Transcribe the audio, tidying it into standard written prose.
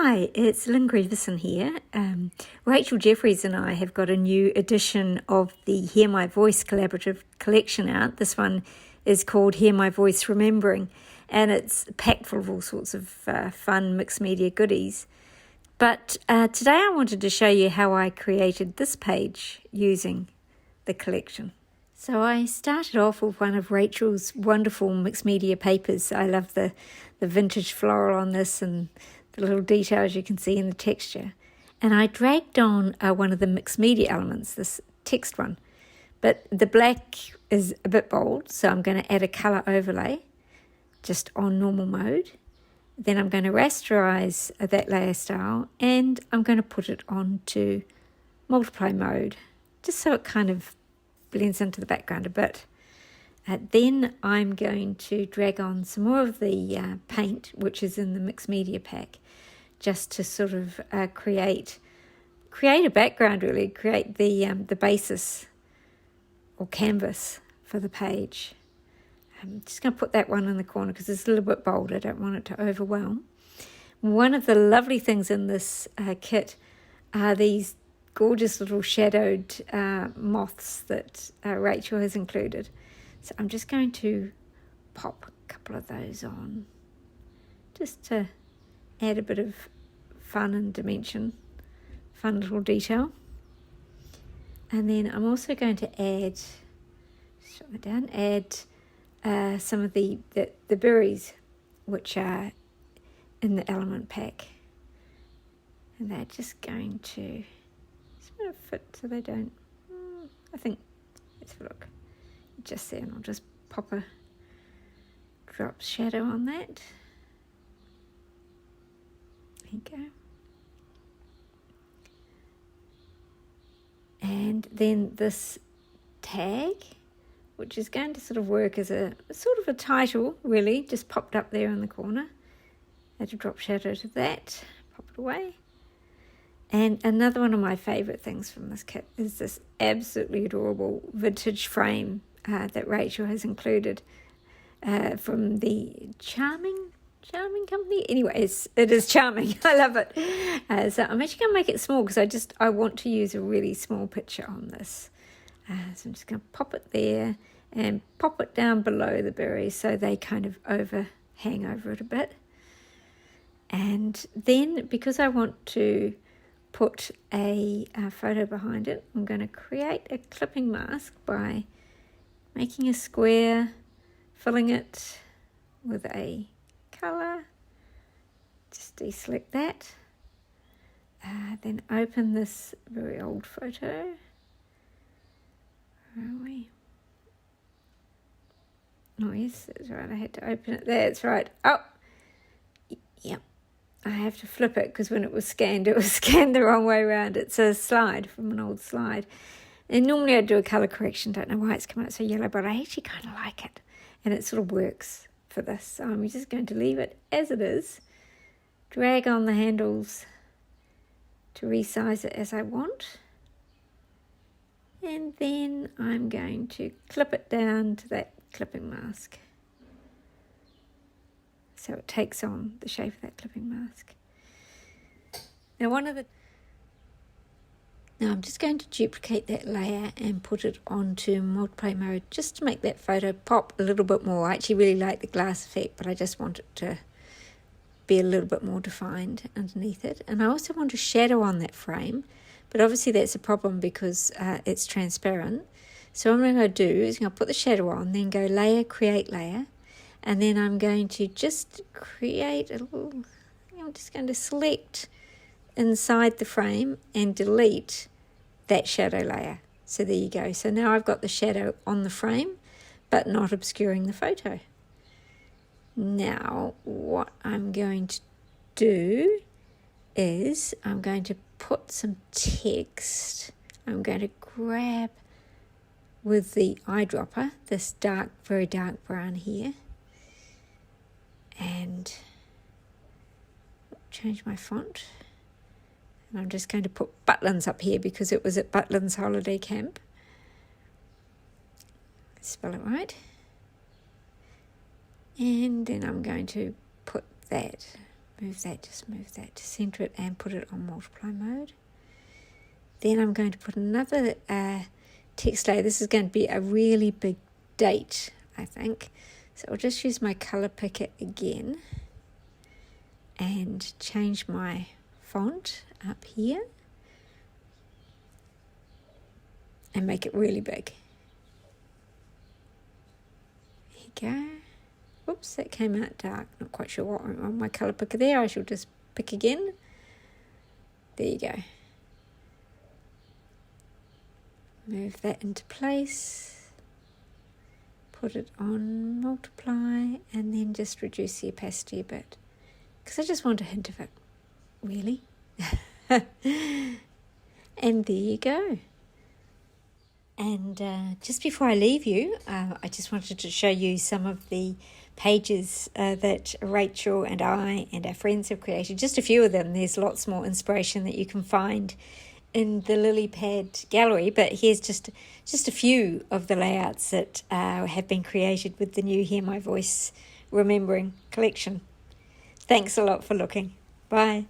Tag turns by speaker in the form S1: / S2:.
S1: Hi, it's Lynn Grieverson here. Rachel Jefferies and I have got a new edition of the Hear My Voice collaborative collection out. This one is called Hear My Voice Remembering, and it's packed full of all sorts of fun mixed media goodies. But today I wanted to show you how I created this page using the collection. So I started off with one of Rachel's wonderful mixed media papers. I love the vintage floral on this and the little details you can see in the texture. And I dragged on one of the mixed media elements, this text one. But the black is a bit bold, so I'm going to add a colour overlay just on normal mode. Then I'm going to rasterize that layer style, and I'm going to put it onto multiply mode, just so it kind of blends into the background a bit. Then I'm going to drag on some more of the paint, which is in the mixed media pack, just to sort of create a background, really, create the basis or canvas for the page. I'm just going to put that one in the corner because it's a little bit bold. I don't want it to overwhelm. One of the lovely things in this kit are these gorgeous little shadowed moths that Rachel has included. So I'm just going to pop a couple of those on just to add a bit of fun and dimension, fun little detail. And then I'm also going to add, some of the berries which are in the element pack. And they're just going to sort of fit so they don't, I think, let's have a look. Just there, and I'll just pop a drop shadow on that. There you go. And then this tag, which is going to sort of work as a sort of a title, really, just popped up there in the corner. Add a drop shadow to that, pop it away. And another one of my favourite things from this kit is this absolutely adorable vintage frame that Rachel has included from the Charming company. Anyways, it is charming. I love it. So I'm actually going to make it small because I want to use a really small picture on this. So I'm just going to pop it there and pop it down below the berries so they kind of hang over it a bit. And then because I want to put a photo behind it, I'm going to create a clipping mask by making a square, filling it with a colour, just deselect that, then open this very old photo. Where are we? Oh yes, that's right, I had to open it there, that's right. Oh, yep, I have to flip it because when it was scanned the wrong way around. It's a slide from an old slide. And normally I do a colour correction, don't know why it's come out so yellow, but I actually kind of like it. And it sort of works for this. So I'm just going to leave it as it is, drag on the handles to resize it as I want. And then I'm going to clip it down to that clipping mask. So it takes on the shape of that clipping mask. Now I'm just going to duplicate that layer and put it onto multiply mode just to make that photo pop a little bit more. I actually really like the glass effect, but I just want it to be a little bit more defined underneath it. And I also want a shadow on that frame, but obviously that's a problem because it's transparent. So what I'm going to do is I'm going to put the shadow on, then go layer, create layer, and then I'm going to just create a little, I'm just going to select inside the frame and delete that shadow layer. So there you go. So now I've got the shadow on the frame but not obscuring the photo. Now what I'm going to do is I'm going to put some text. I'm going to grab with the eyedropper this dark, very dark brown here, and change my font. And I'm just going to put Butlins up here because it was at Butlins Holiday Camp. Spell it right. And then I'm going to put that just move that to center it and put it on multiply mode. Then I'm going to put another text layer. This is going to be a really big date, I think. So I'll just use my color picker again and change my font up here and make it really big. There you go. Whoops, that came out dark. Not quite sure what went wrong with my color picker there. I shall just pick again. There you go. Move that into place. Put it on multiply and then just reduce the opacity a bit. Because I just want a hint of it, really. And there you go. And just before I leave you, I just wanted to show you some of the pages that Rachel and I and our friends have created. Just a few of them. There's lots more inspiration that you can find in the lily pad gallery, but here's just a few of the layouts that have been created with the new Hear My Voice Remembering collection. Thanks a lot for looking. Bye.